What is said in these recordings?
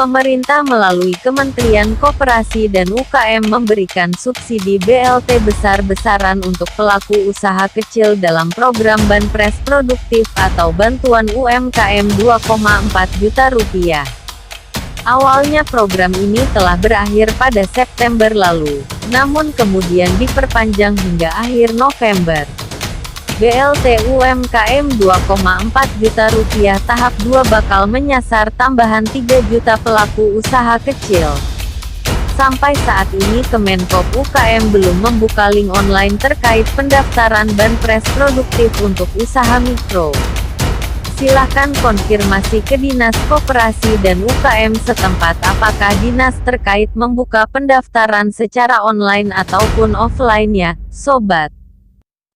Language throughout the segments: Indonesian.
Pemerintah melalui Kementerian Koperasi dan UKM memberikan subsidi BLT besar-besaran untuk pelaku usaha kecil dalam program Banpres Produktif atau Bantuan UMKM Rp2,4 juta. Awalnya program ini telah berakhir pada September lalu, namun kemudian diperpanjang hingga akhir November. BLT UMKM Rp2,4 juta tahap 2 bakal menyasar tambahan 3 juta pelaku usaha kecil. Sampai saat ini Kemenkop UKM belum membuka link online terkait pendaftaran Banpres Produktif untuk usaha mikro. Silakan konfirmasi ke Dinas Koperasi dan UKM setempat apakah dinas terkait membuka pendaftaran secara online ataupun offline ya, sobat.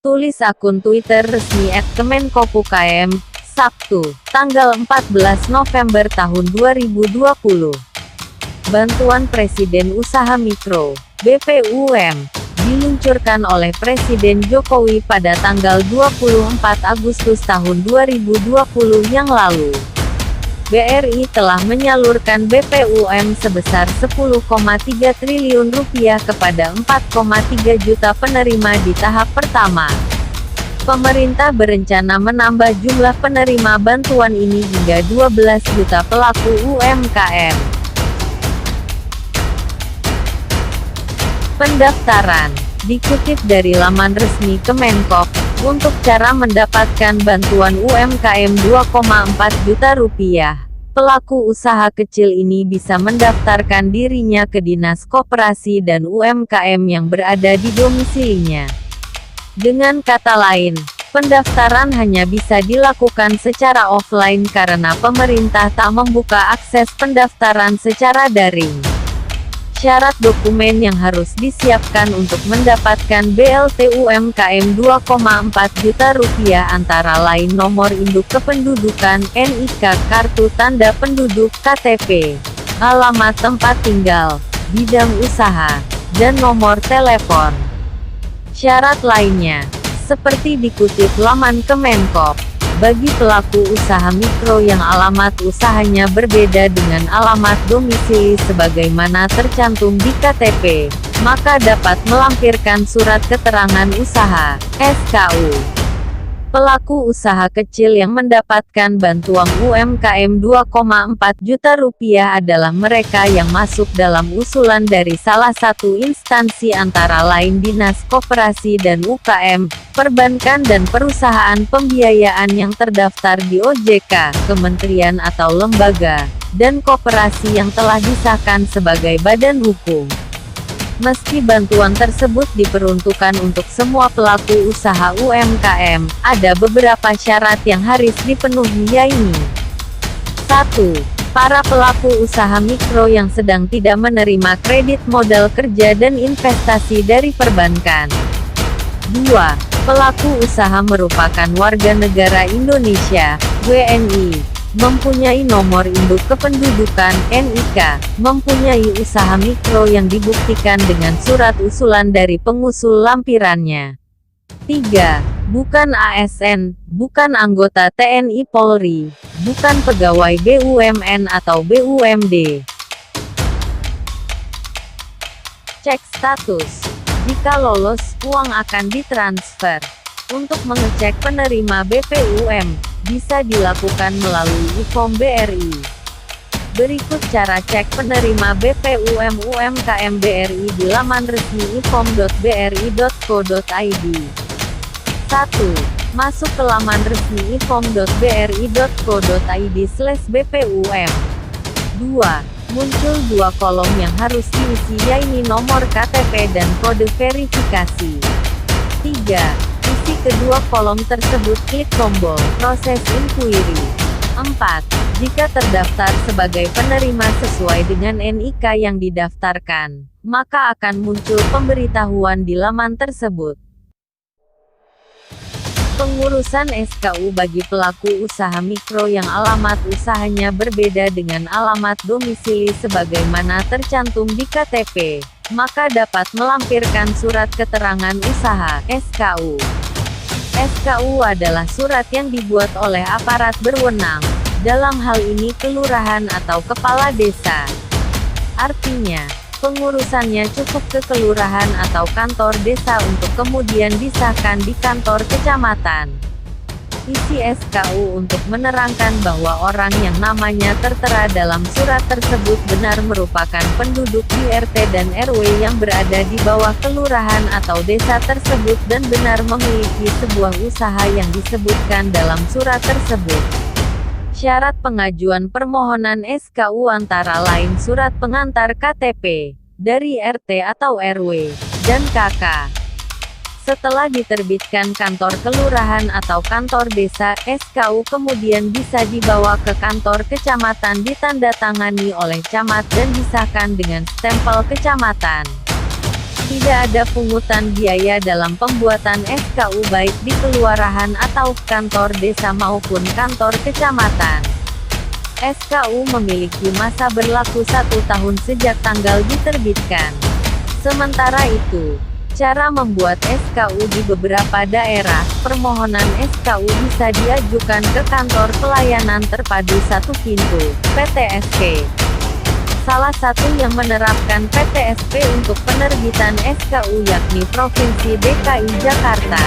Tulis akun Twitter resmi @kemenkopukm, Sabtu, tanggal 14 November tahun 2020. Bantuan Presiden Usaha Mikro, BPUM, diluncurkan oleh Presiden Jokowi pada tanggal 24 Agustus tahun 2020 yang lalu. BRI telah menyalurkan BPUM sebesar Rp10,3 triliun kepada 4,3 juta penerima di tahap pertama. Pemerintah berencana menambah jumlah penerima bantuan ini hingga 12 juta pelaku UMKM. Pendaftaran dikutip dari laman resmi Kemenkop. Untuk cara mendapatkan bantuan UMKM Rp2,4 juta, pelaku usaha kecil ini bisa mendaftarkan dirinya ke Dinas Koperasi dan UMKM yang berada di domisilinya. Dengan kata lain, pendaftaran hanya bisa dilakukan secara offline karena pemerintah tak membuka akses pendaftaran secara daring. Syarat dokumen yang harus disiapkan untuk mendapatkan BLT UMKM Rp2,4 juta antara lain nomor induk kependudukan (NIK), kartu tanda penduduk (KTP), alamat tempat tinggal, bidang usaha, dan nomor telepon. Syarat lainnya, seperti dikutip laman Kemenkop, bagi pelaku usaha mikro yang alamat usahanya berbeda dengan alamat domisili sebagaimana tercantum di KTP, maka dapat melampirkan surat keterangan usaha, SKU. Pelaku usaha kecil yang mendapatkan bantuan UMKM Rp2,4 juta adalah mereka yang masuk dalam usulan dari salah satu instansi antara lain Dinas Koperasi dan UKM, perbankan dan perusahaan pembiayaan yang terdaftar di OJK, kementerian atau lembaga, dan koperasi yang telah disahkan sebagai badan hukum. Meski bantuan tersebut diperuntukkan untuk semua pelaku usaha UMKM, ada beberapa syarat yang harus dipenuhi yaitu 1. Para pelaku usaha mikro yang sedang tidak menerima kredit modal kerja dan investasi dari perbankan. 2. Pelaku usaha merupakan warga negara Indonesia, WNI, mempunyai nomor induk kependudukan (NIK), mempunyai usaha mikro yang dibuktikan dengan surat usulan dari pengusul lampirannya. 3. Bukan ASN, bukan anggota TNI Polri, bukan pegawai BUMN atau BUMD. Cek status. Jika lolos, uang akan ditransfer. Untuk mengecek penerima BPUM, bisa dilakukan melalui e-form BRI. Berikut cara cek penerima BPUM UMKM BRI di laman resmi e-form.bri.co.id. 1. Masuk ke laman resmi e-form.bri.co.id/bpum. 2. Muncul dua kolom yang harus diisi yaitu nomor KTP dan kode verifikasi. 3. Isi kedua kolom tersebut, klik tombol proses inquiry. 4. Jika terdaftar sebagai penerima sesuai dengan NIK yang didaftarkan, maka akan muncul pemberitahuan di laman tersebut. Pengurusan SKU bagi pelaku usaha mikro yang alamat usahanya berbeda dengan alamat domisili sebagaimana tercantum di KTP, maka dapat melampirkan surat keterangan usaha, SKU. SKU adalah surat yang dibuat oleh aparat berwenang, dalam hal ini kelurahan atau kepala desa. Artinya, pengurusannya cukup ke kelurahan atau kantor desa untuk kemudian disahkan di kantor kecamatan. Isi SKU untuk menerangkan bahwa orang yang namanya tertera dalam surat tersebut benar merupakan penduduk di RT dan RW yang berada di bawah kelurahan atau desa tersebut dan benar memiliki sebuah usaha yang disebutkan dalam surat tersebut. Syarat pengajuan permohonan SKU antara lain surat pengantar KTP dari RT atau RW dan KK. Setelah diterbitkan kantor kelurahan atau kantor desa, SKU kemudian bisa dibawa ke kantor kecamatan ditandatangani oleh camat dan disahkan dengan stempel kecamatan. Tidak ada pungutan biaya dalam pembuatan SKU baik di kelurahan atau kantor desa maupun kantor kecamatan. SKU memiliki masa berlaku 1 tahun sejak tanggal diterbitkan. Sementara itu, cara membuat SKU di beberapa daerah, permohonan SKU bisa diajukan ke Kantor Pelayanan Terpadu Satu Pintu, PTSP. Salah satu yang menerapkan PTSP untuk penerbitan SKU yakni Provinsi DKI Jakarta.